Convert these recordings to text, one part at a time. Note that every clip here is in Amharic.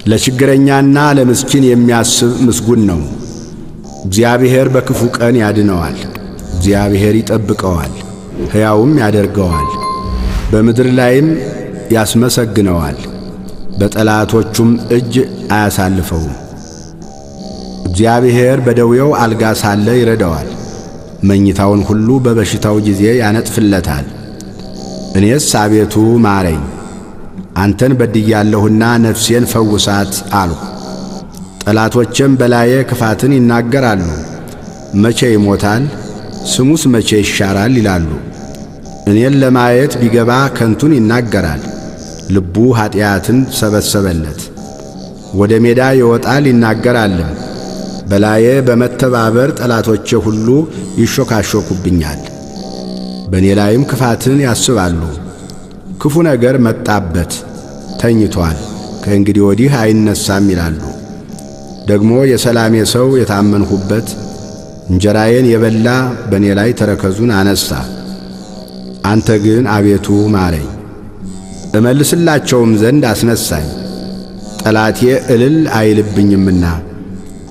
ለችግረኛና ለምስኪን የሚያስብ ምስጉን ነው። እግዚአብሔር በክፉ ቀን ያድነዋል። እግዚአብሔር ይጠብቀዋል፣ ሕያውም ያደርገዋል፣ በምድር ላይም ያስመሰግነዋል፣ በጠላቶቹም እጅ አያሳልፈውም። እግዚአብሔር በደዌው አልጋ ሳለ ይረዳዋል፣ መኝታውን ሁሉ በበሽታው ጊዜ ያነጥፍለታል። እኔስ አቤቱ ማረኝ፣ አንተን በድያለሁና ነፍሴን ፈውሳት አልሁ። ጠላቶቼም በላዬ ክፋትን ይናገራሉ። መቼ ይሞታል? ስሙስ መቼ ይሻራል? ይላሉ። እኔን ለማየት ቢገባ ከንቱን ይናገራል። ልቡ ኀጢአትን ሰበሰበለት። ወደ ሜዳ ይወጣል ይናገራልም። በላዬ በመተባበር ጠላቶቼ ሁሉ ይሾካሾኩብኛል። በእኔ ላይም ክፋትን ያስባሉ። ክፉ ነገር መጣበት፣ ተኝቶአል፣ ከእንግዲህ ወዲህ አይነሳም ይላሉ። ደግሞ የሰላሜ ሰው የታመንሁበት እንጀራዬን የበላ በእኔ ላይ ተረከዙን አነሣ። አንተ ግን አቤቱ ማረኝ፣ እመልስላቸውም ዘንድ አስነሣኝ። ጠላቴ እልል አይልብኝምና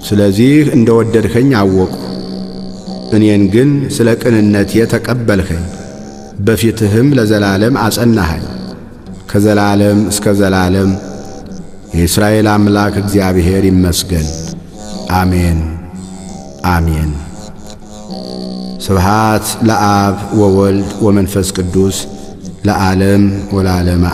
ስለዚህ እንደ ወደድኸኝ አወቅሁ። እኔን ግን ስለ ቅንነቴ ተቀበልኸኝ፣ በፊትህም ለዘላለም አጸናኸኝ። ከዘላለም እስከ ዘላለም የእስራኤል አምላክ እግዚአብሔር ይመስገን። አሜን አሜን። ስብሃት ለአብ ወወልድ ወመንፈስ ቅዱስ ለዓለም ወለዓለመ